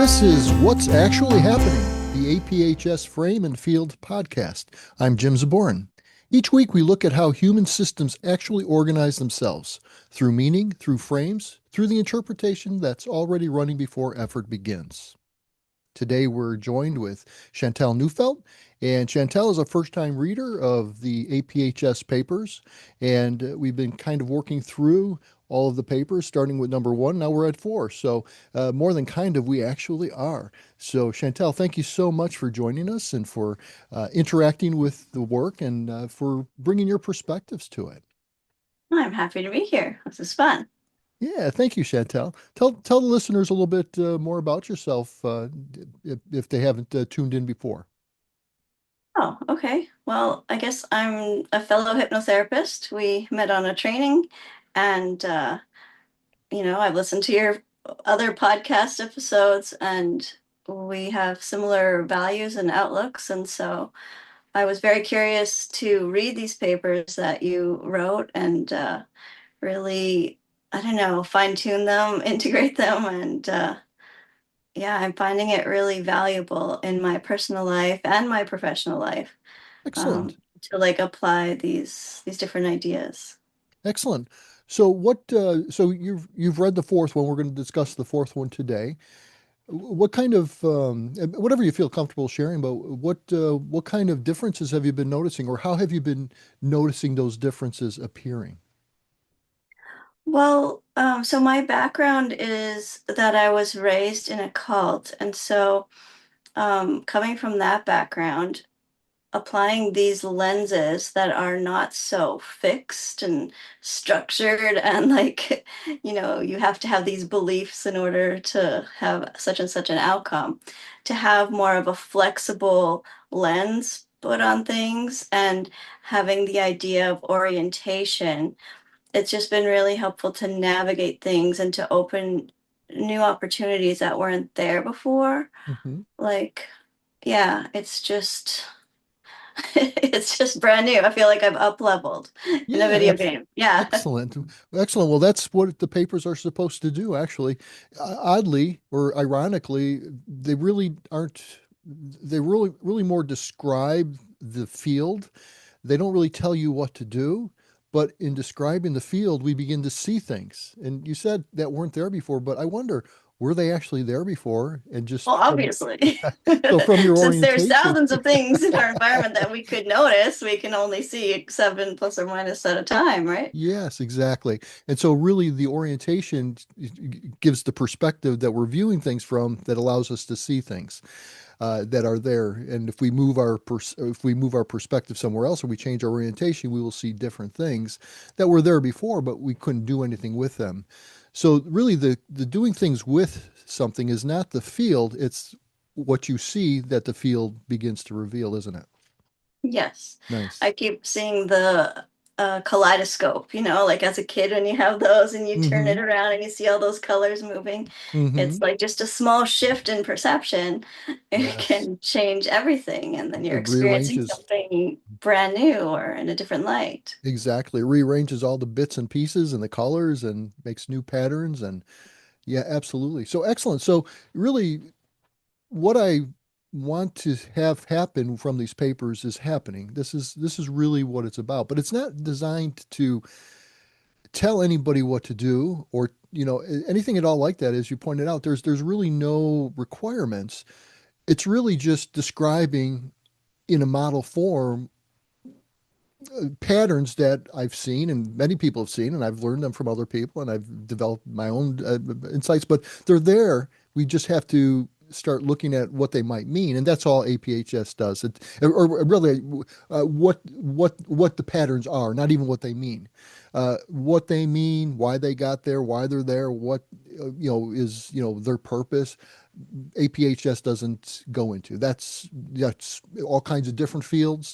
This is What's Actually Happening, the APHS Frame and Field podcast. I'm Jim Zaborin. Each week we look at how human systems actually organize themselves through meaning, through frames, through the interpretation that's already running before effort begins. Today we're joined with Chantelle Neufeld, and Chantelle is a first-time reader of the APHS papers, and we've been kind of working through all of the papers, starting with number 1. Now we're at 4, so more than kind of, we actually are. So Chantelle, thank you so much for joining us and for interacting with the work and for bringing your perspectives to it. I'm happy to be here. This is fun. Yeah, thank you, Chantelle. Tell the listeners a little bit more about yourself if they haven't tuned in before. Oh, okay. Well, I guess I'm a fellow hypnotherapist. We met on a training, and I've listened to your other podcast episodes, and we have similar values and outlooks. And so I was very curious to read these papers that you wrote and really, I don't know, fine-tune them, integrate them, and yeah, I'm finding it really valuable in my personal life and my professional life, Excellent. to like apply these different ideas. Excellent. So so you've read the fourth one. We're going to discuss the fourth one today. What kind of whatever you feel comfortable sharing, but what kind of differences have you been noticing, or how have you been noticing those differences appearing? Well, so my background is that I was raised in a cult, and so coming from that background, applying these lenses that are not so fixed and structured and like you have to have these beliefs in order to have such and such an outcome, to have more of a flexible lens put on things and having the idea of orientation. It's just been really helpful to navigate things and to open new opportunities that weren't there before. Hmm. Like, yeah, it's just it's just brand new. I feel like I've up leveled in a Yeah, video game. Yeah. excellent. Excellent. Well, that's what the papers are supposed to do, actually. Oddly or ironically, they really aren't, they really more describe the field. They don't really tell you what to do, but in describing the field, we begin to see things. And you said that weren't there before, but I wonder, were they actually there before? And Well, just from, obviously. so from your Since there's orientation. thousands of things in our environment that we could notice, we can only see seven plus or minus at a time, right? Yes, exactly. And so really the orientation gives the perspective that we're viewing things from that allows us to see things that are there. And if we move our perspective somewhere else or we change our orientation, we will see different things that were there before, but we couldn't do anything with them. So really the doing things with something is not the field, it's what you see that the field begins to reveal, isn't it? Yes. Nice. I keep seeing the kaleidoscope, like as a kid when you have those and you turn it Mm-hmm. around and you see all those colors moving. Mm-hmm. It's like just a small shift in perception. It Yes. can change everything. And then you're It experiencing rearranges. something brand new or in a different light. Exactly. It rearranges all the bits and pieces and the colors and makes new patterns. And yeah, absolutely. So excellent. So really what I want to have happen from these papers is happening. This is really what it's about. But it's not designed to tell anybody what to do or anything at all like that. As you pointed out, there's really no requirements. It's really just describing in a model form patterns that I've seen and many people have seen, and I've learned them from other people, and I've developed my own insights, but they're there. We just have to start looking at what they might mean, and that's all APHS does. Or really, what the patterns are, not even what they mean. What they mean, why they got there, why they're there, what is their purpose. APHS doesn't go into. That's all kinds of different fields,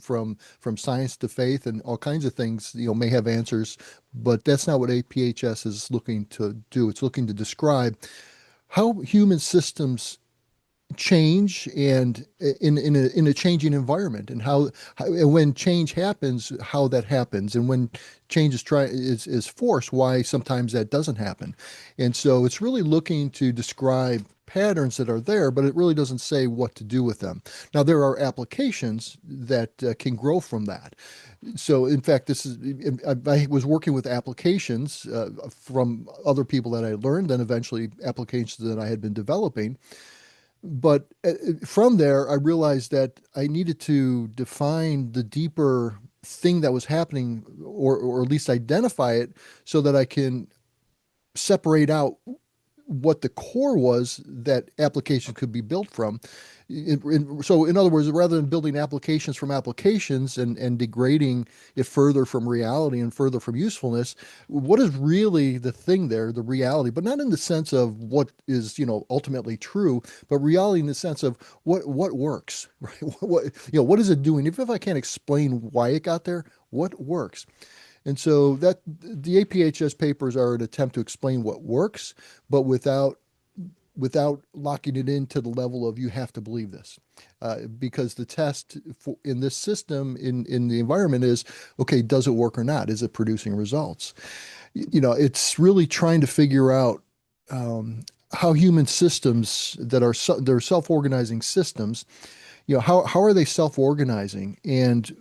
from science to faith and all kinds of things, may have answers, but that's not what APHS is looking to do. It's looking to describe how human systems change and in a changing environment, and how and when change happens, how that happens, and when change is forced, why sometimes that doesn't happen. And so it's really looking to describe patterns that are there, but it really doesn't say what to do with them. Now, there are applications that can grow from that. So, in fact, I was working with applications from other people that I learned, and eventually applications that I had been developing. But from there, I realized that I needed to define the deeper thing that was happening, or at least identify it, so that I can separate out what the core was that application could be built from. So, in other words, rather than building applications from applications and degrading it further from reality and further from usefulness, what is really the thing there, the reality, but not in the sense of what is, ultimately true, but reality in the sense of what works, right? What is it doing? Even if I can't explain why it got there, what works? And so that the APHS papers are an attempt to explain what works, but without locking it into the level of you have to believe this. Because the test in this system, in the environment is, okay, does it work or not? Is it producing results? It's really trying to figure out how human systems they're self-organizing systems, how are they self-organizing? And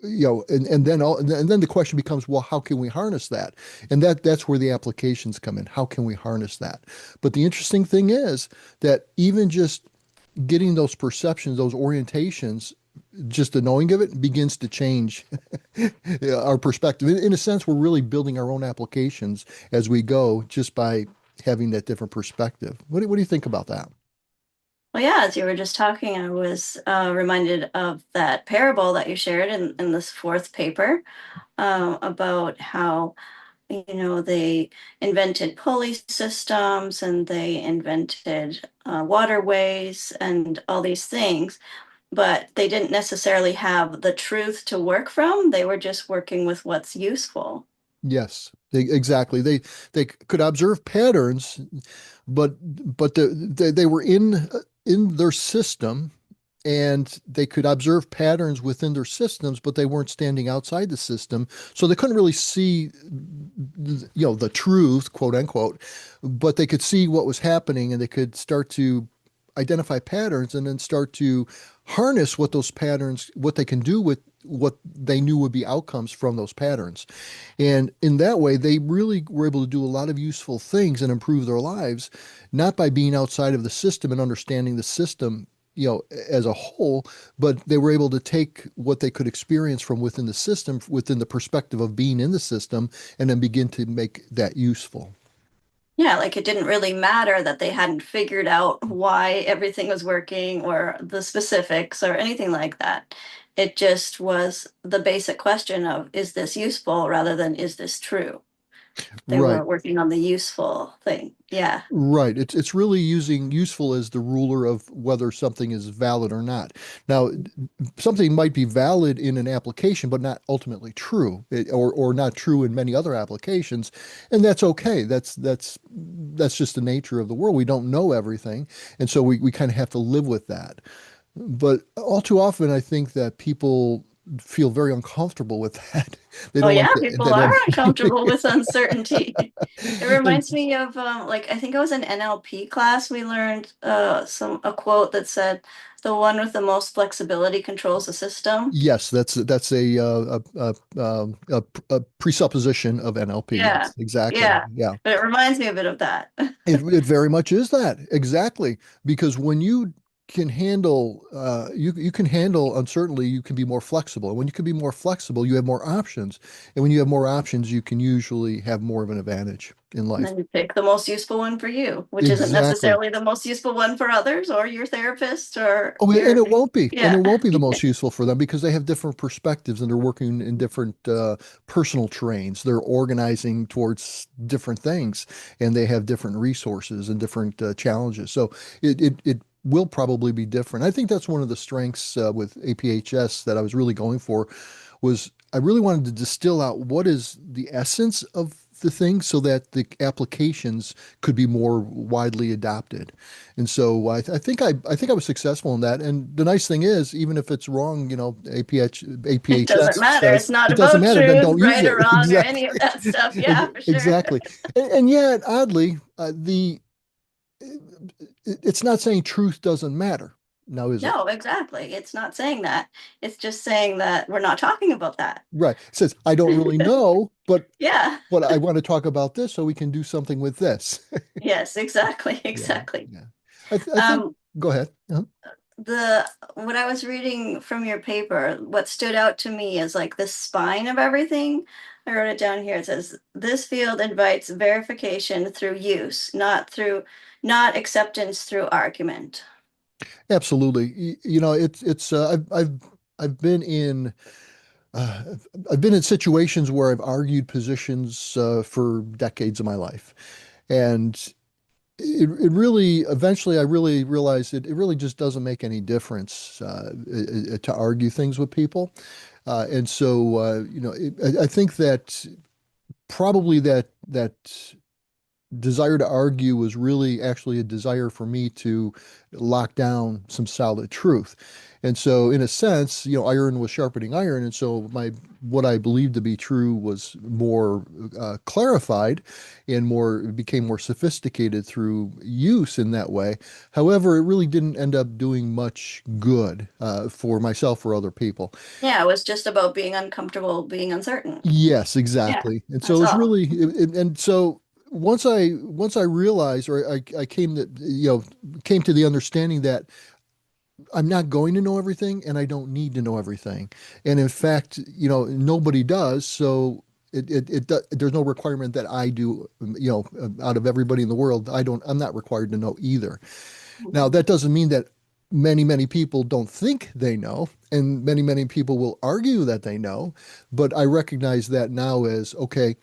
then the question becomes, well, how can we harness that? And that's where the applications come in. How can we harness that? But the interesting thing is that even just getting those perceptions, those orientations, just the knowing of it begins to change our perspective. In a sense, we're really building our own applications as we go just by having that different perspective. What do you think about that? Well, yeah, as you were just talking, I was reminded of that parable that you shared in this fourth paper about how, they invented pulley systems and they invented waterways and all these things, but they didn't necessarily have the truth to work from. They were just working with what's useful. Yes, exactly. They could observe patterns, but they were in their system, and they could observe patterns within their systems, but they weren't standing outside the system, so they couldn't really see, the truth, quote unquote, but they could see what was happening, and they could start to identify patterns and then start to harness what those patterns, what they can do with what they knew would be outcomes from those patterns. And in that way, they really were able to do a lot of useful things and improve their lives, not by being outside of the system and understanding the system, as a whole, but they were able to take what they could experience from within the system, within the perspective of being in the system, and then begin to make that useful. Yeah, like it didn't really matter that they hadn't figured out why everything was working or the specifics or anything like that. It just was the basic question of, is this useful rather than is this true? They Right. were working on the useful thing. Yeah. Right. It's really using useful as the ruler of whether something is valid or not. Now, something might be valid in an application, but not ultimately true, or not true in many other applications, and that's okay. That's just the nature of the world. We don't know everything, and so we kind of have to live with that. But all too often, I think that people feel very uncomfortable with that. They Oh don't yeah, like the, people are uncomfortable with uncertainty. It and reminds me of like I think it was an NLP class we learned a quote that said the one with the most flexibility controls the system. yes, that's a presupposition of NLP. Yeah. Yes, exactly. Yeah. Yeah. But it reminds me a bit of that. It very much is that. Exactly. Because when you can handle uncertainty, you can be more flexible. And when you can be more flexible, you have more options. And when you have more options, you can usually have more of an advantage in And life. then you pick the most useful one for you, which isn't Exactly. necessarily the most useful one for others or your therapist or Oh, and your, it won't be, and it yeah. won't be the most useful for them because they have different perspectives and they're working in different personal terrains. They're organizing towards different things, and they have different resources and different challenges. So it will probably be different. I think that's one of the strengths with APHS that I was really going for was I really wanted to distill out what is the essence of the thing so that the applications could be more widely adopted. And so I think I was successful in that. And the nice thing is, even if it's wrong, It doesn't APHS matter. It's says not it doesn't about matter, then truth, don't use right or it. wrong, or any of Exactly. that stuff. Yeah, for sure. Exactly. And yet, oddly, the it's not saying truth doesn't matter. Now, is it? No, exactly. It's not saying that. It's just saying that we're not talking about that. Right. It says, I don't really know, Yeah. but I want to talk about this so we can do something with this. Yes, exactly. Yeah. Exactly. Yeah. I think, Um, go ahead. the what I was reading from your paper, what stood out to me is like the spine of everything. I wrote it down here. It says this field invites verification through use, not acceptance through argument. Absolutely. It's I've been in uh, I've been in situations where I've argued positions for decades of my life. And it really eventually I really realized it really just doesn't make any difference to argue things with people. And so I think that probably that desire to argue was really actually a desire for me to lock down some solid truth. And so in a sense, iron was sharpening iron. And so my what I believed to be true was more clarified and more became more sophisticated through use in that way. However, it really didn't end up doing much good for myself or other people. Yeah, it was just about being uncomfortable, being uncertain. Yes, Yeah, exactly. And so that's it's all. really, and so once I realized, or I came to the understanding that I'm not going to know everything, and I don't need to know everything. And in fact, nobody does. So there's no requirement that I do. Out of everybody in the world, I'm not required to know either. Now, that doesn't mean that many people don't think they know, and many people will argue that they know, but I recognize that now as okay,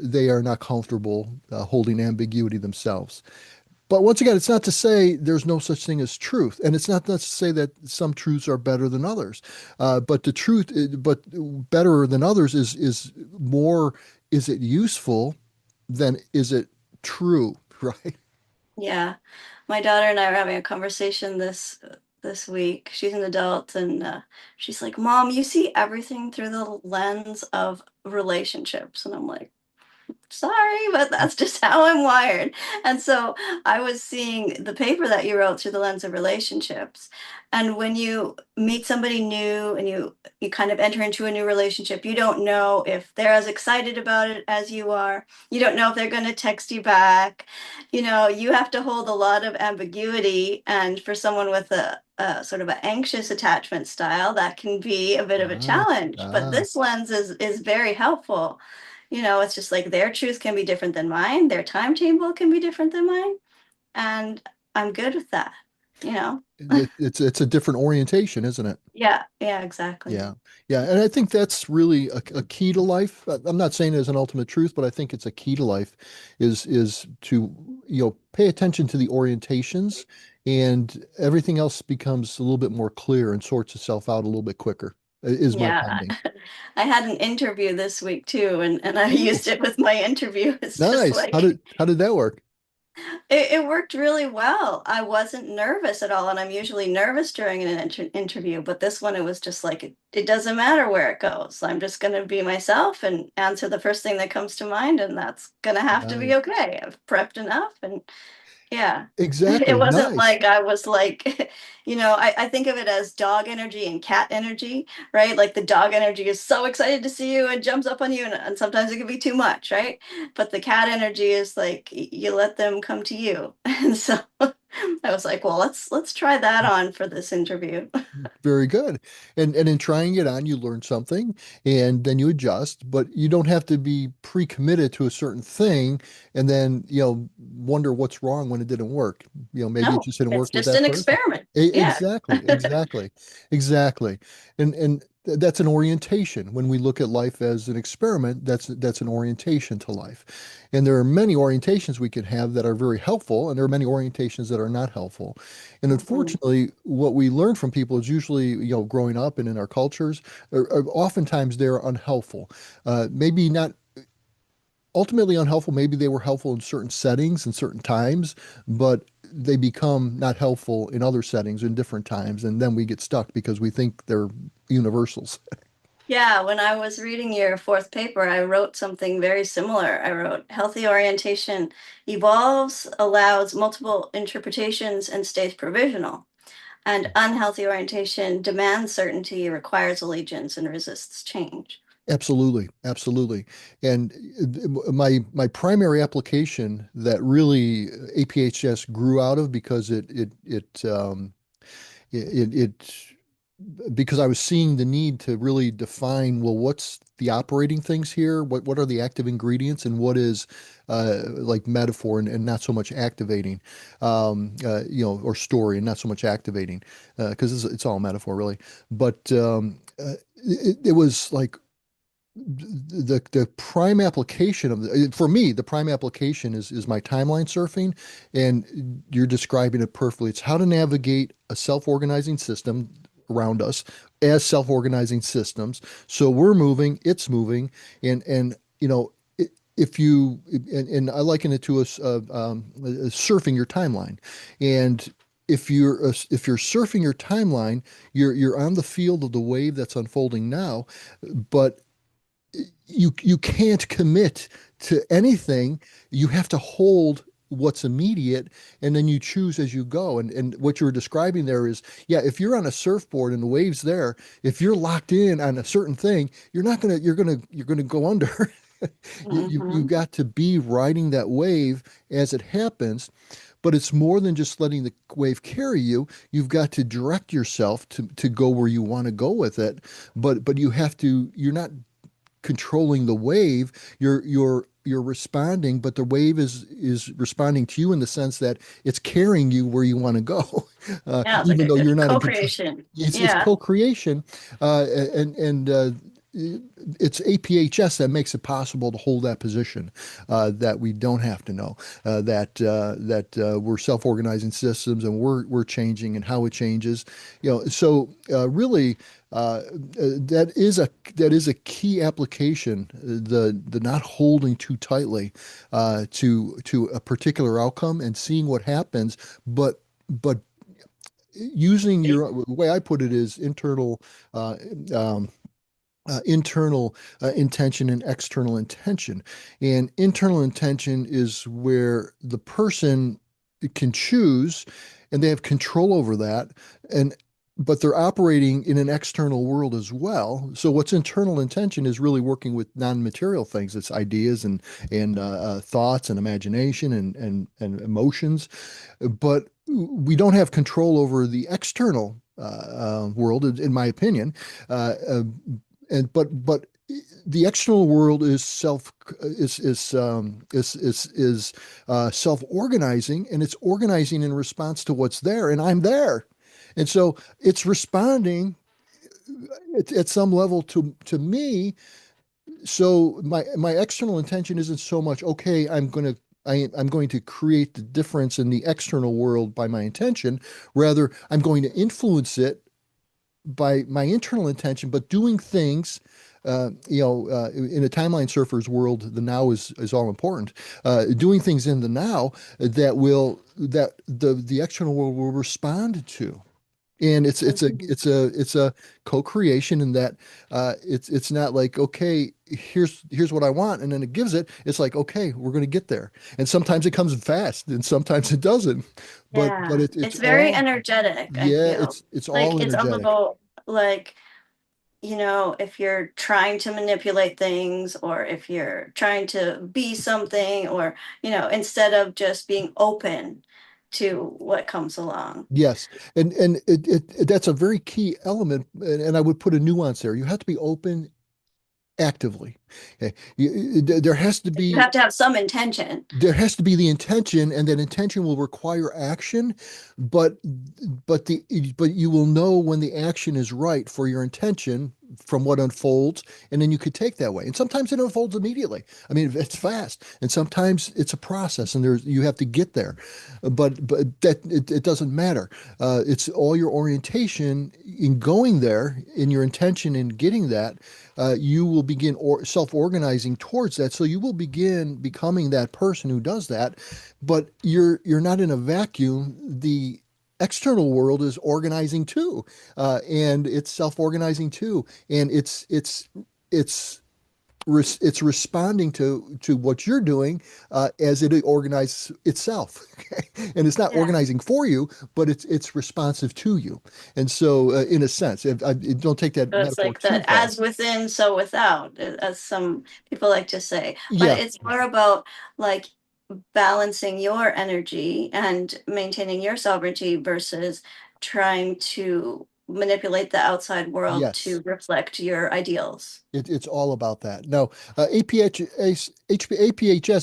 they are not comfortable holding ambiguity themselves. But once again, it's not to say there's no such thing as truth, and it's not to say that some truths are better than others. But the truth, but better than others is more. Is it useful than is it true? Right? Yeah. My daughter and I were having a conversation this week. She's an adult and she's like, "Mom, you see everything through the lens of relationships." And I'm like, sorry, but that's just how I'm wired. And so I was seeing the paper that you wrote through the lens of relationships. And when you meet somebody new and you kind of enter into a new relationship, you don't know if they're as excited about it as you are. You don't know if they're going to text you back. You have to hold a lot of ambiguity. And for someone with a sort of an anxious attachment style, that can be a bit of a Ah, challenge. But ah. this lens is very helpful. It's just like their truth can be different than mine, their timetable can be different than mine, and I'm good with that, you know? It's a different orientation, isn't it? Yeah, yeah, exactly. Yeah. Yeah. And I think that's really a key to life. I'm not saying it's an ultimate truth, but I think it's a key to life is to, pay attention to the orientations and everything else becomes a little bit more clear and sorts itself out a little bit quicker, is my Yeah. finding. I had an interview this week too, and I Oh, used it with my interview. It's just nice. How like did that work? it worked really well. I wasn't nervous at all, and I'm usually nervous during an interview, but this one it was just like it doesn't matter where it goes. I'm just going to be myself and answer the first thing that comes to mind, and that's going to have to be Nice. okay. I've prepped enough, and yeah. It Exactly. wasn't Nice. like I was like, I think of it as dog energy and cat energy, right? Like the dog energy is so excited to see you and jumps up on you, and sometimes it can be too much, right? But the cat energy is like you let them come to you. And so I was like, well, let's try that on for this interview. Very good. And in trying it on, you learn something and then you adjust, but you don't have to be pre-committed to a certain thing and then, wonder what's wrong when it didn't work. Maybe it No, just didn't it's work with just that an person. experiment. Yeah. Exactly, exactly, exactly. And that's an orientation. When we look at life as an experiment, that's an orientation to life. And there are many orientations we can have that are very helpful, and there are many orientations that are not helpful. And Mhm. unfortunately, what we learn from people is usually, growing up and in our cultures, oftentimes they're unhelpful. Maybe not ultimately unhelpful. Maybe they were helpful in certain settings and certain times, but they become not helpful in other settings in different times, and then we get stuck because we think they're universals. Yeah, when I was reading your fourth paper, I wrote something very similar. I wrote, healthy orientation evolves, allows multiple interpretations, and stays provisional. And unhealthy orientation demands certainty, requires allegiance, and resists change. Absolutely, absolutely. And my primary application that really APHS grew out of because it because I was seeing the need to really define, well, what's the operating things here? What are the active ingredients and what is like metaphor and not so much activating, or story and not so much activating, because it's all metaphor really. But it was like the prime application of for me, the prime application is my timeline surfing, and you're describing it perfectly. It's how to navigate a self-organizing system around us as self-organizing systems. So we're moving, it's moving, and if you and I liken it to us surfing your timeline, and if you're surfing your timeline, you're on the field of the wave that's unfolding now, but you can't commit to anything. You have to hold what's immediate, and then you choose as you go. And what you were describing there is, yeah, if you're on a surfboard and the wave's there, if you're locked in on a certain thing, you're gonna go under. You Mhm. got to be riding that wave as it happens, but it's more than just letting the wave carry you. You've got to direct yourself to go where you want to go with it. But you're not controlling the wave. You're responding, but the wave is responding to you in the sense that it's carrying you where you want to go, Yeah, it's like even though a you're not in control. co-creation. It's Yeah. co-creation, and it's APHS that makes it possible to hold that position, that we don't have to know, that we're self-organizing systems and we're changing and how it changes. So really, that is a key application, the not holding too tightly to a particular outcome and seeing what happens, but using the way I put it is uh, um, internal intention and external intention. And internal intention is where the person can choose and they have control over that. And but they're operating in an external world as well. So what's internal intention is really working with non-material things. It's ideas and thoughts and imagination and emotions. But we don't have control over the external world, in my opinion. Uh, uh, but the external world is self-organizing, and it's organizing in response to what's there, and I'm there, and so it's responding at some level to me. So my external intention isn't so much, okay, I'm going to create the difference in the external world by my intention. Rather, I'm going to influence it by my internal intention, but doing things, in a timeline surfer's world, the now is all important. Doing things in the now that the external world will respond to. And Mhm. it's a co-creation in that it's not like, okay, here's what I want, and then it gives it. It's like, okay, we're going to get there. And sometimes it comes fast, and sometimes it doesn't. But Yeah. it's It's very all, energetic, I yeah, feel. it's all Like it's all energetic. about like, if you're trying to manipulate things or if you're trying to be something or, instead of just being open to what comes along. Yes, and that's a very key element, and I would put a nuance there. You have to be open actively. Okay? There has to You be have to have some intention. the intention, and that intention will require action, but but you will know when the action is right for your intention from what unfolds, and then you could take that way. And sometimes it unfolds immediately. I mean, it's fast, and sometimes it's a process, and there's you have to get there. But that it doesn't matter. It's all your orientation in going there, in your intention in getting that. You will begin self-organizing towards that. So you will begin becoming that person who does that. But you're not in a vacuum. The external world is organizing too, and it's self-organizing too, and it's it's responding to what you're doing as it organizes itself. Okay? And it's not Yeah. organizing for you, but it's responsive to you. And so, in a sense, don't take that So it's metaphor like too the far. as within, so without, as some people like to say. But Yeah, it's more about like balancing your energy and maintaining your sovereignty versus trying to manipulate the outside world yes. to reflect your ideals. It's all about that. Now, APHS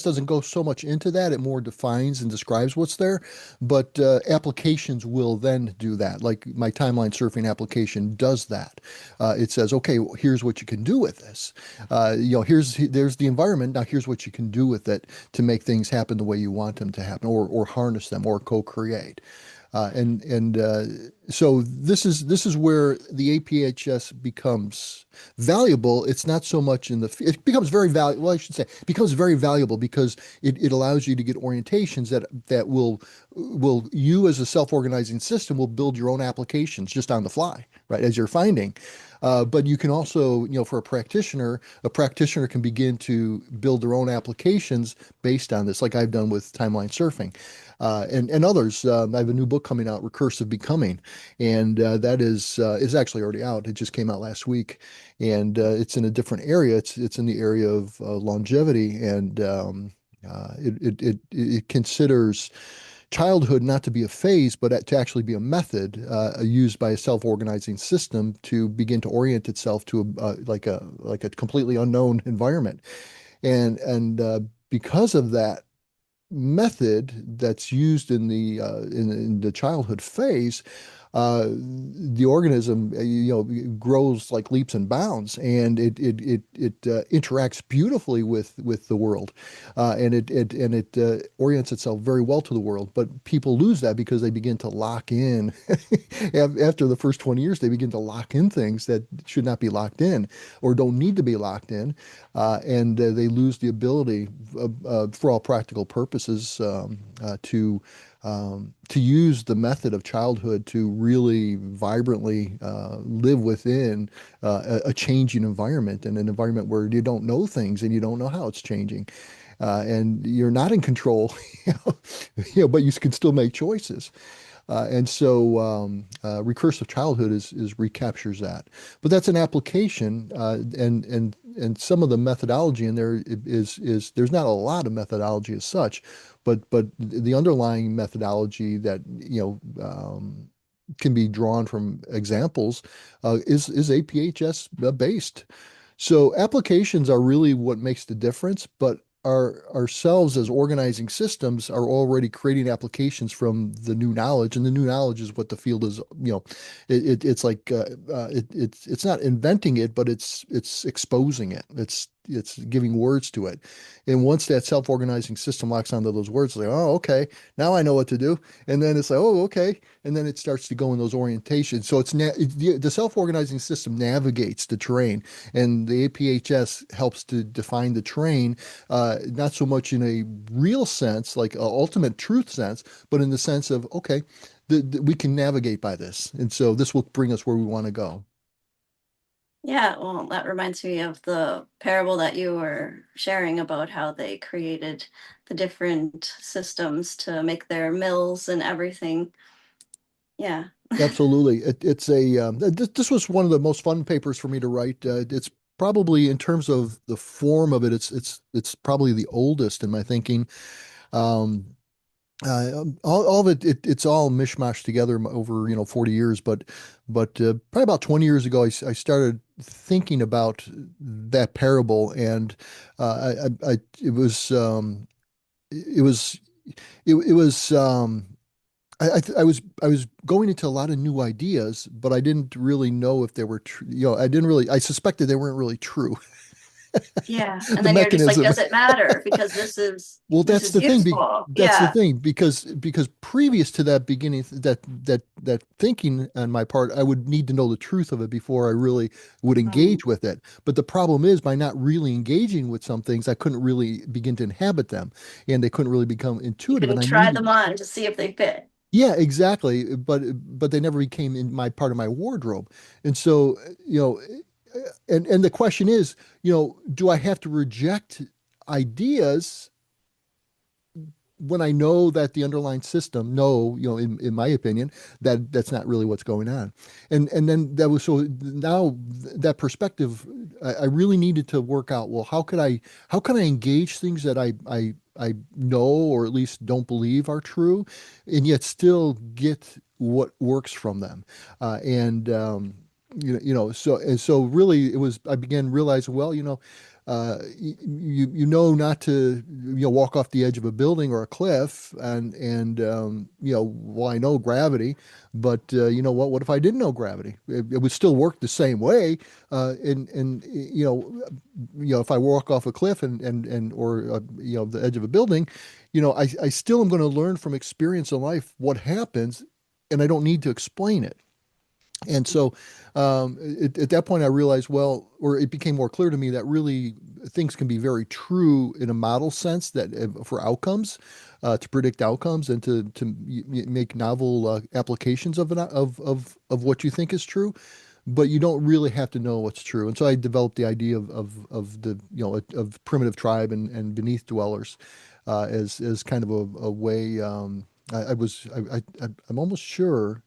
doesn't go so much into that. It more defines and describes what's there, but applications will then do that. Like my timeline surfing application does that. It says, okay, well, here's what you can do with this. There's the environment. Now here's what you can do with it to make things happen the way you want them to happen, or harness them, or co-create. So this is where the APHS becomes valuable. It's not so much it becomes very valuable. Well, I should say, it becomes very valuable because it allows you to get orientations that will you as a self-organizing system will build your own applications just on the fly, right? As you're finding. But you can also, for a practitioner can begin to build their own applications based on this, like I've done with timeline surfing. And others. I have a new book coming out, Recursive Becoming, and that is actually already out. It just came out last week, and it's in a different area. It's in the area of longevity, and it considers childhood not to be a phase, but to actually be a method used by a self-organizing system to begin to orient itself to like a completely unknown environment, and because of that method that's used in the childhood phase, the organism grows like leaps and bounds, and it interacts beautifully with the world, and it orients itself very well to the world. But people lose that because they begin to lock in. After the first 20 years, they begin to lock in things that should not be locked in or don't need to be locked in, and they lose the ability, for all practical purposes, to use the method of childhood to really vibrantly live within a changing environment, and an environment where you don't know things and you don't know how it's changing. And you're not in control, but you can still make choices. And so recursive childhood is recaptures that. But that's an application, and some of the methodology in there is there's not a lot of methodology as such, but the underlying methodology that can be drawn from examples is APHS based. So applications are really what makes the difference, but ourselves as organizing systems are already creating applications from the new knowledge, and the new knowledge is what the field is. It's like it's not inventing it, but it's exposing it. It's giving words to it, and once that self-organizing system locks onto those words, like, oh, okay, now I know what to do, and then it's like, oh, okay, and then it starts to go in those orientations. So the self-organizing system navigates the terrain, and the APHS helps to define the terrain, not so much in a real sense, like a ultimate truth sense, but in the sense of, okay, we can navigate by this. And so this will bring us where we want to go. Yeah, well, that reminds me of the parable that you were sharing about how they created the different systems to make their mills and everything. Yeah. Absolutely. This was one of the most fun papers for me to write. It's probably, in terms of the form of it, it's probably the oldest in my thinking. Um, all of it's all mishmashed together over 40 years, but probably about 20 years ago, I started thinking about that parable, and it was it was I was going into a lot of new ideas, but I didn't really know if they were true. I suspected they weren't really true. Yeah. And The then you're just like, mechanism. does it matter? Because Well, this that's is the thing. useful. That's the Yeah. thing because previous to that beginning, that thinking on my part, I would need to know the truth of it before I really would Mm. engage with it. But the problem is, by not really engaging with some things, I couldn't really begin to inhabit them, and they couldn't really become You intuitive. And can I try them needed, on to see if they fit. yeah, exactly. But they never became in my part of my wardrobe. And so, and the question is, do I have to reject ideas when I know that the underlying system, no, in my opinion, that's not really what's going on. And then that was so now that perspective, I really needed to work out, well, how can I engage things that I know or at least don't believe are true, and yet still get what works from them. And so really it was I began realizing, well, you know not to walk off the edge of a building or a cliff, well, I know gravity, but you know what if I didn't know gravity? It would still work the same way. And if I walk off a cliff and or the edge of a building, I still am going to learn from experience in life what happens, and I don't need to explain it. And so at that point, I realized, well, or it became more clear to me that really things can be very true in a model sense that for outcomes, to predict outcomes and to make novel applications of what you think is true, but you don't really have to know what's true. And so I developed the idea of the of primitive tribe and beneath dwellers as kind of a way. I'm almost sure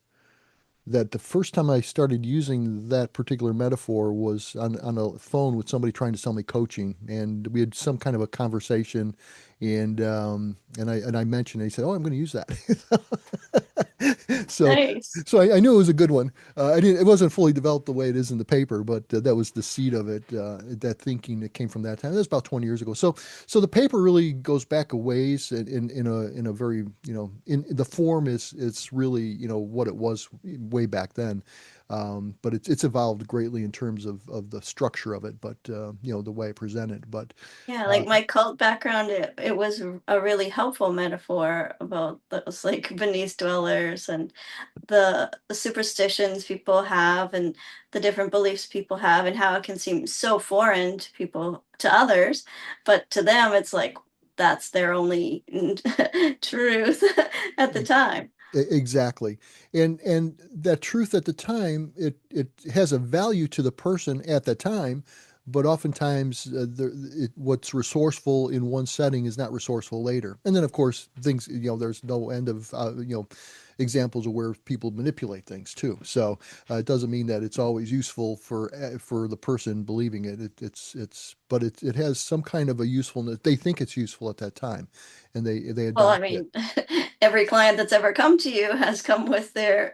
that the first time I started using that particular metaphor was on a phone with somebody trying to sell me coaching, and we had some kind of a conversation, and I mentioned it. He said, "Oh, I'm going to use that." so Nice. I knew it was a good one. I didn't. It wasn't fully developed the way it is in the paper, but that was the seed of it. That thinking that came from that time. That was about 20 years ago. So the paper really goes back a ways in a very in the form is it's really what it was way back then. But it's evolved greatly in terms of the structure of it, but the way I present it. But Yeah, uh, like my cult background, it was a really helpful metaphor about those like beneath dwellers and the superstitions people have and the different beliefs people have and how it can seem so foreign to people, to others, but to them it's like that's their only truth at the e- time. exactly, and that truth at the time, it has a value to the person at the time, but oftentimes what's resourceful in one setting is not resourceful later. And then of course things, there's no end of examples of where people manipulate things too. So it doesn't mean that it's always useful for the person believing it. But it has some kind of a usefulness. They think it's useful at that time, and they Well, I adopt it. mean, every client that's ever come to you has come with their,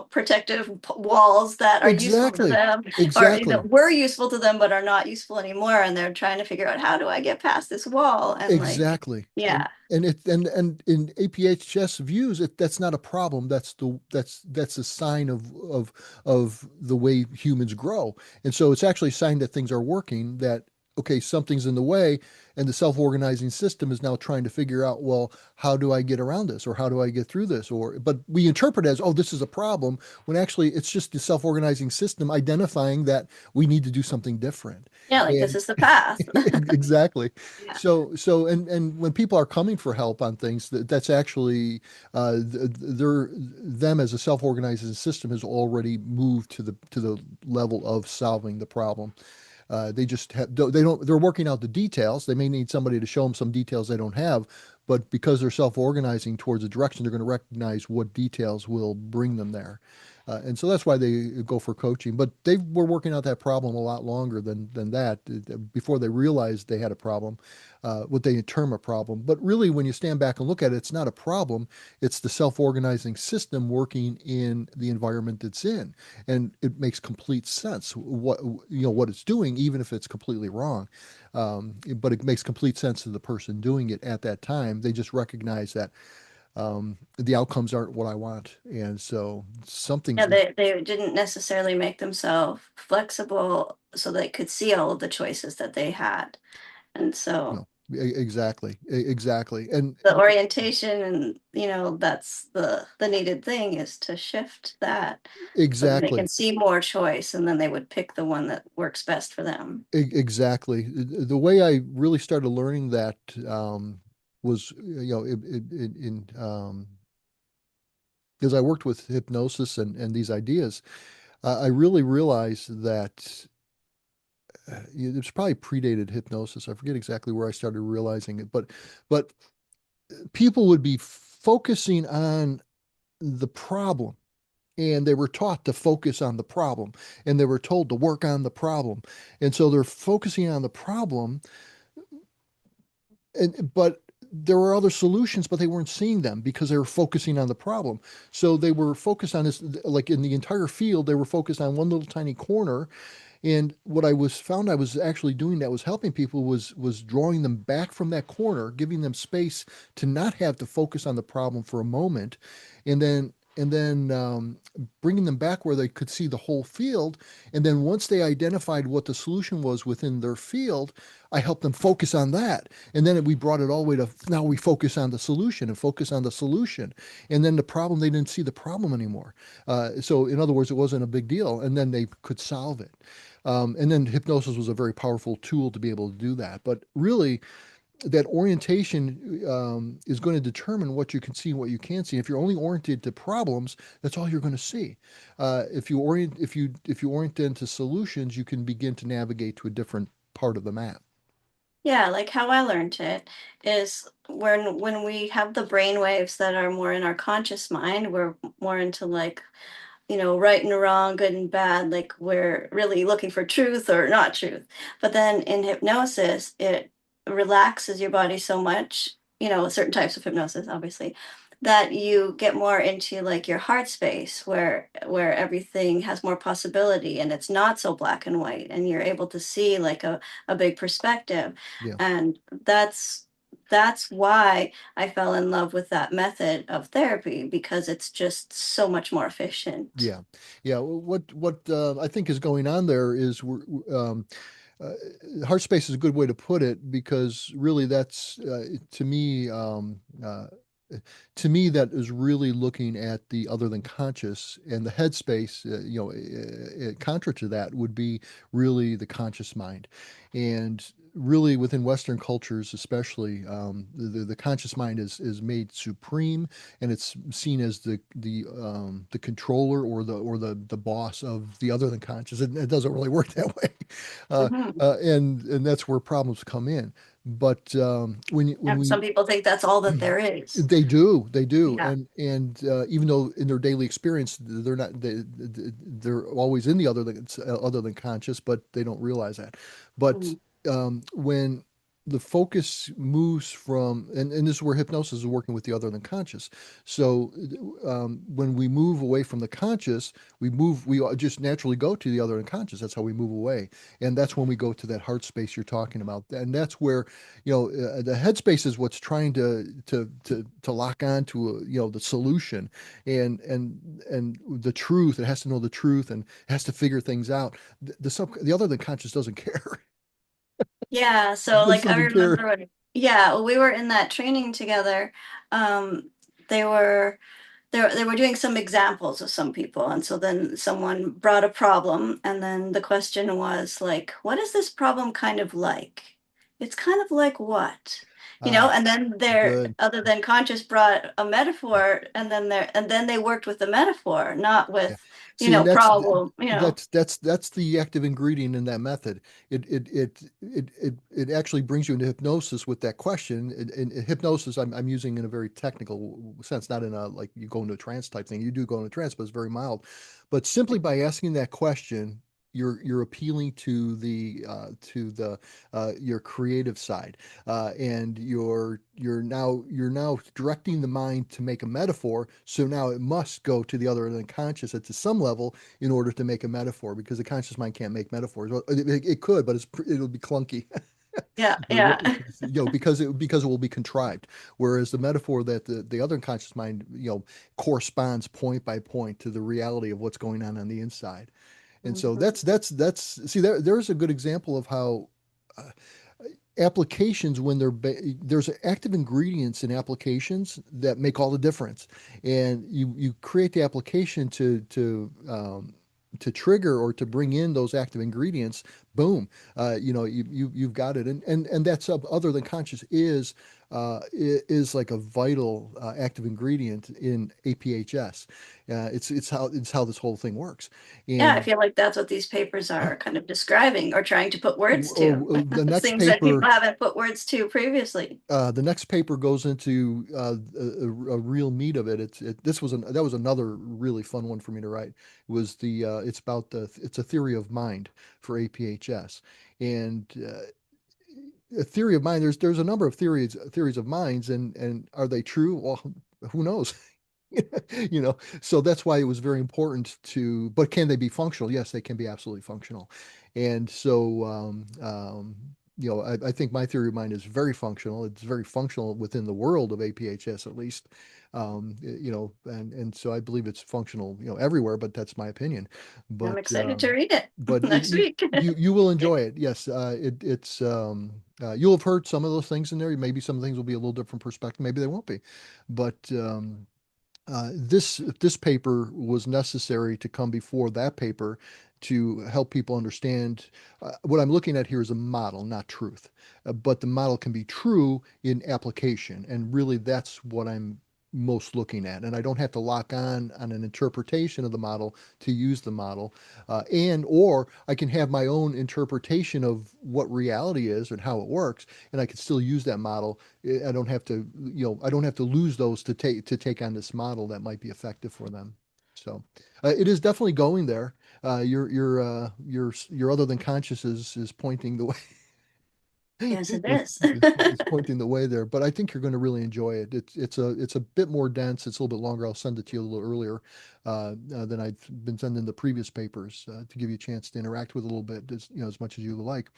protective walls that are useful to Exactly. them, or, Exactly. were useful to them, but are not useful anymore. And they're trying to figure out how do I get past this wall? And like, Exactly. yeah. And in APHS views, that's not a problem. That's a sign of the way humans grow. And so it's actually a sign that things are working, that okay, something's in the way, and the self-organizing system is now trying to figure out, well, how do I get around this, or how do I get through this? But we interpret it as, oh, this is a problem, when actually it's just the self-organizing system identifying that we need to do something different. Yeah, like this And is the path. exactly. Yeah. And when people are coming for help on things, that's actually they're them as a self-organizing system has already moved to the level of solving the problem. They just have they don't they're working out the details. They may need somebody to show them some details they don't have, but because they're self-organizing towards a direction, they're going to recognize what details will bring them there. And so that's why they go for coaching. But they were working out that problem a lot longer than that before they realized they had a problem, what they term a problem. But really, when you stand back and look at it, it's not a problem. It's the self-organizing system working in the environment it's in, and it makes complete sense what it's doing, even if it's completely wrong. But it makes complete sense to the person doing it at that time. They just recognize that the outcomes aren't what I want. And so Yeah, something's, they didn't necessarily make themselves flexible so they could see all of the choices that they had. And you so know, exactly, exactly. And the orientation and that's the needed thing is to shift that so that they can exactly, see more choice and then they would pick the one that works best for them. exactly. The way I really started learning that was, as I worked with hypnosis and these ideas, I really realized that it's probably predated hypnosis. I forget exactly where I started realizing it, but people would be focusing on the problem, and they were taught to focus on the problem, and they were told to work on the problem, and so they're focusing on the problem, and but there were other solutions, but they weren't seeing them because they were focusing on the problem. So they were focused on this, like in the entire field, they were focused on one little tiny corner. And what I was found I was actually doing that was helping people was drawing them back from that corner, giving them space to not have to focus on the problem for a moment, and then bringing them back where they could see the whole field. And then once they identified what the solution was within their field, I helped them focus on that. And then we brought it all the way to now we focus on the solution and focus on the solution. And then the problem, they didn't see the problem anymore. So in other words, it wasn't a big deal. And then they could solve it. And then hypnosis was a very powerful tool to be able to do that. But really, that orientation is going to determine what you can see and what you can't see. If you're only oriented to problems, that's all you're going to see. If you orient into solutions, you can begin to navigate to a different part of the map. Yeah, like how I learned it is when we have the brain waves that are more in our conscious mind, we're more into like right and wrong, good and bad, like we're really looking for truth or not truth. But then in hypnosis, it relaxes your body so much, certain types of hypnosis, obviously, that you get more into like your heart space where everything has more possibility and it's not so black and white and you're able to see like a big perspective. Yeah. And that's why I fell in love with that method of therapy because it's just so much more efficient. Yeah, yeah. What I think is going on there is uh, heart space is a good way to put it because really that's to me that is really looking at the other than conscious and the headspace. Contra to that would be really the conscious mind, and really within Western cultures, especially the conscious mind is made supreme and it's seen as the controller or the boss of the other than conscious. It doesn't really work that way, uh, Mhm. and that's where problems come in. But when And we some people think that's all that there is. they do, Yeah. and even though in their daily experience they're not they're always in the other than conscious, but they don't realize that. But Mhm. when the focus moves from and this is where hypnosis is working with the other than conscious. So when we move away from the conscious, we just naturally go to the other than conscious. That's how we move away, and that's when we go to that heart space you're talking about, and that's where the headspace is what's trying to lock on to the solution and the truth. It has to know the truth and has to figure things out. The other than conscious doesn't care. Yeah. So This like I doesn't care. remember yeah, we were in that training together. Um, they were they were doing some examples of some people. And so then someone brought a problem and then the question was like, what is this problem kind of like? It's kind of like what? Ah, And then their good. other than conscious brought a metaphor and then they worked with the metaphor, not Yeah. with, See, and problem, that's the active ingredient in that method. It actually brings you into hypnosis with that question. In hypnosis, I'm using in a very technical sense, not in a like you go into a trance type thing. You do go into trance, but it's very mild. But simply by asking that question, you're appealing to the your creative side, and you're now directing the mind to make a metaphor. So now it must go to the other than conscious at some level in order to make a metaphor because the conscious mind can't make metaphors. Well, it could, but it'll be clunky. Yeah, There yeah. will, because it will be contrived. Whereas the metaphor that the other unconscious mind, corresponds point by point to the reality of what's going on the inside. And so Mhm. that's see there's a good example of how uh, applications when there's active ingredients in applications that make all the difference, and you create the application to trigger or to bring in those active ingredients. Boom, you've got it. And that's other than conscious is like a vital active ingredient in APHS. It's how this whole thing works. Yeah, I And feel like that's what these papers are kind of describing or trying to put words to. the next Things that people paper haven't put words to previously. The next paper goes into a real meat of it. That was another really fun one for me to write. It was it's a theory of mind for APHS, and a theory of mind. There's a number of theories of minds, and are they true? Well, who knows? So that's why it was very important but can they be functional? Yes, they can be absolutely functional. And so, I think my theory of mind is very functional. It's very functional within the world of APHS, at least. And so I believe it's functional, everywhere, but that's my opinion. I'm But, excited to read it next you, week. you will enjoy it. Yes. You'll have heard some of those things in there. Maybe some things will be a little different perspective. Maybe they won't be, but, this paper was necessary to come before that paper to help people understand. What I'm looking at here is a model, not truth. But the model can be true in application, and really that's what I'm most looking at. And I don't have to lock on an interpretation of the model to use the model, and or I can have my own interpretation of what reality is and how it works, and I can still use that model. I don't have to lose those to take on this model that might be effective for them. So it is definitely going there. Your other than conscious is pointing the way. Yes, it is, is. is pointing the way there, but I think you're going to really enjoy it. It's a bit more dense. It's a little bit longer. I'll send it to you a little earlier than I've been sending the previous papers to give you a chance to interact with a little bit, as much as you like.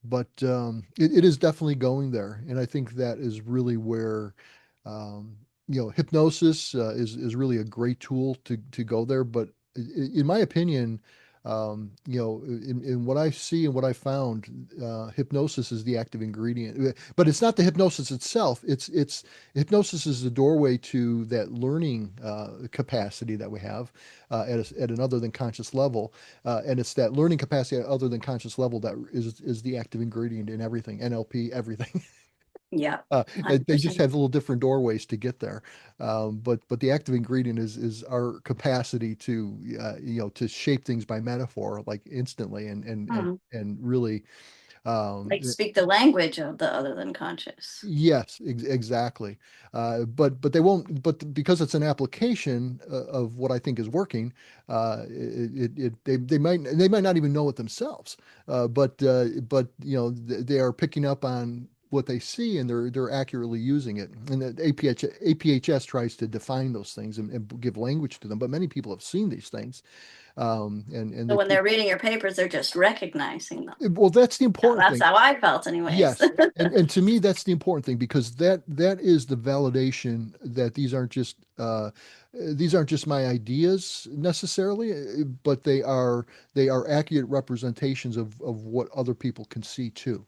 But it is definitely going there, and I think that is really where um, hypnosis is really a great tool to go there. But in my opinion, in what I see and what I found, hypnosis is the active ingredient. But it's not the hypnosis itself. It's hypnosis is the doorway to that learning capacity that we have at an other than conscious level, and it's that learning capacity at other than conscious level that is the active ingredient in everything, NLP, everything. Yeah, They just 100%. have little different doorways to get there. But the active ingredient is our capacity to shape things by metaphor, like instantly, Hmm. and really, Like speak the language of the other than conscious. yes, exactly. But they won't. But because it's an application of what I think is working, they might not even know it themselves. But they are picking up on what they see, and they're accurately using it. And the APHS tries to define those things and give language to them. But many people have seen these things, and So they when they're reading your papers, they're just recognizing them. well, that's the Yeah, important that's thing. how I felt anyways. Yes. And to me, that's the important thing, because that is the validation that these aren't just my ideas necessarily, but they are accurate representations of what other people can see too.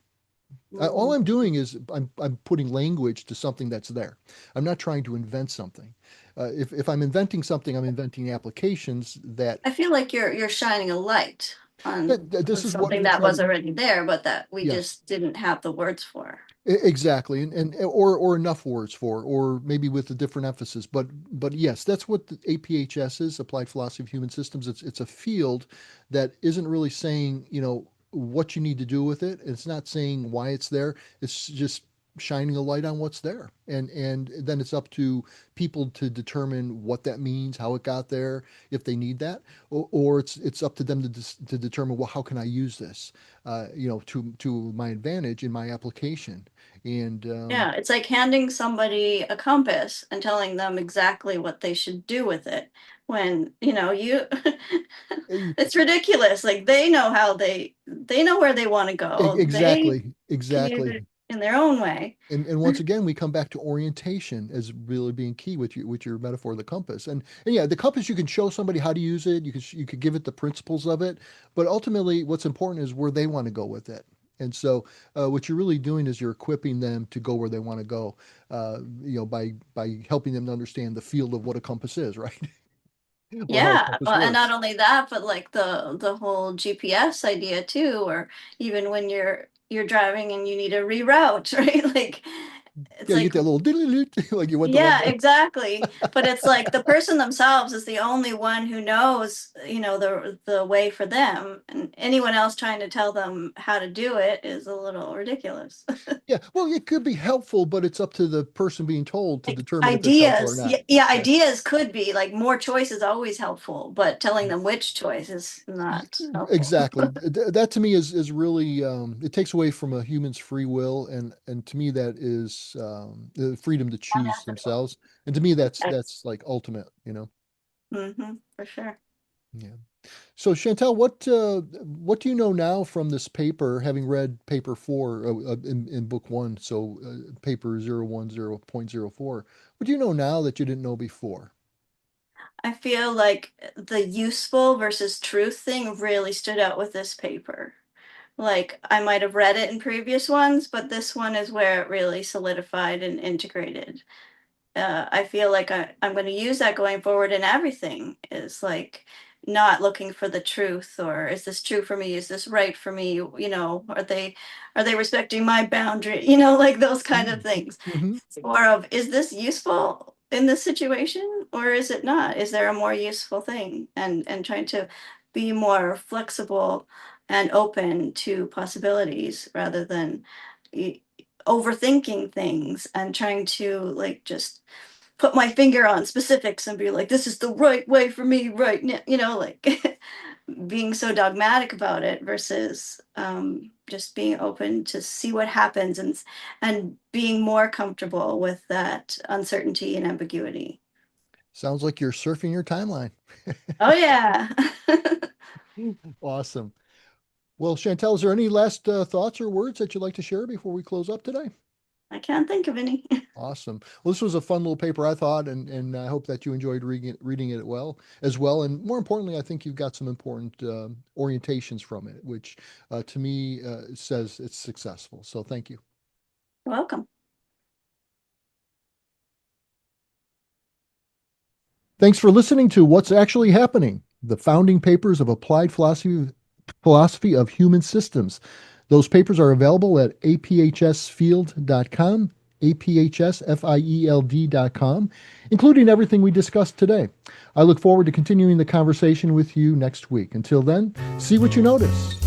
All Mhm. I'm doing is I'm putting language to something that's there. I'm not trying to invent something. If I'm inventing something, I'm inventing applications that, I feel like you're shining a light on this is what something we that try was to. already there, but that we Yes. just didn't have the words for. Exactly, or enough words for, or maybe with a different emphasis. But yes, that's what the APHS is, Applied Philosophy of Human Systems. It's a field that isn't really saying, what you need to do with it. It's not saying why it's there. It's just shining a light on what's there, and then it's up to people to determine what that means, how it got there, if they need that, or it's up to them to determine, well, how can I use this, to my advantage in my application. And Yeah, it's like handing somebody a compass and telling them exactly what they should do with it when, eh, it's ridiculous. Like they know where they want to go. They exactly, can use exactly. it in their own way. And once again, we come back to orientation as really being key with your metaphor of the compass. And yeah, the compass, you can show somebody how to use it. You could give it the principles of it, but ultimately, what's important is where they want to go with it. And so, what you're really doing is you're equipping them to go where they want to go. By helping them to understand the field of what a compass is, right? Or how a Yeah, compass well, and not works. only that, but like the whole GPS idea too, or even when you're driving and you need to reroute, right? Like it's Yeah, you get like, that little like you went the wrong yeah, way. exactly. But it's like the person themselves is the only one who knows, the way for them, and anyone else trying to tell them how to do it is a little ridiculous. Yeah, well, it could be helpful, but it's up to the person being told to determine if it's helpful or Ideas, not. yeah, yeah, Yeah. ideas could be like more choice is always helpful, but telling them which choice is Y- not helpful. Exactly. That to me is really it takes away from a human's free will, and to me that is the freedom to choose Unethical. themselves. And to me that's like ultimate, you know. For sure. Yeah. So Chantel, what do you know now from this paper, having read paper four in book one, so paper 010.04? What do you know now that you didn't know before? I feel like the useful versus truth thing really stood out with this paper. Like I might have read it in previous ones, but this one is where it really solidified and integrated. I feel like I'm going to use that going forward in everything is like not looking for the truth or is this true for me? Is this right for me? Are they respecting my boundary? Like those kind of things. Mm-hmm. Or of is this useful in this situation or is it not? Is there a more useful thing? And trying to be more flexible and open to possibilities rather than overthinking things and trying to like just put my finger on specifics and be like, this is the right way for me right now, like being so dogmatic about it versus just being open to see what happens and being more comfortable with that uncertainty and ambiguity. Sounds like you're surfing your timeline. Oh yeah. Awesome. Well, Chantel, is there any last thoughts or words that you'd like to share before we close up today? I can't think of any. Awesome. Well, this was a fun little paper, I thought, and I hope that you enjoyed reading it as well. And more importantly, I think you've got some important orientations from it, which to me says it's successful. So thank you. Welcome. Thanks for listening to What's Actually Happening, the founding papers of applied philosophy of human systems. Those papers are available at aphsfield.com, aphsfield.com, including everything we discussed today. I look forward to continuing the conversation with you next week. Until then, see what you notice.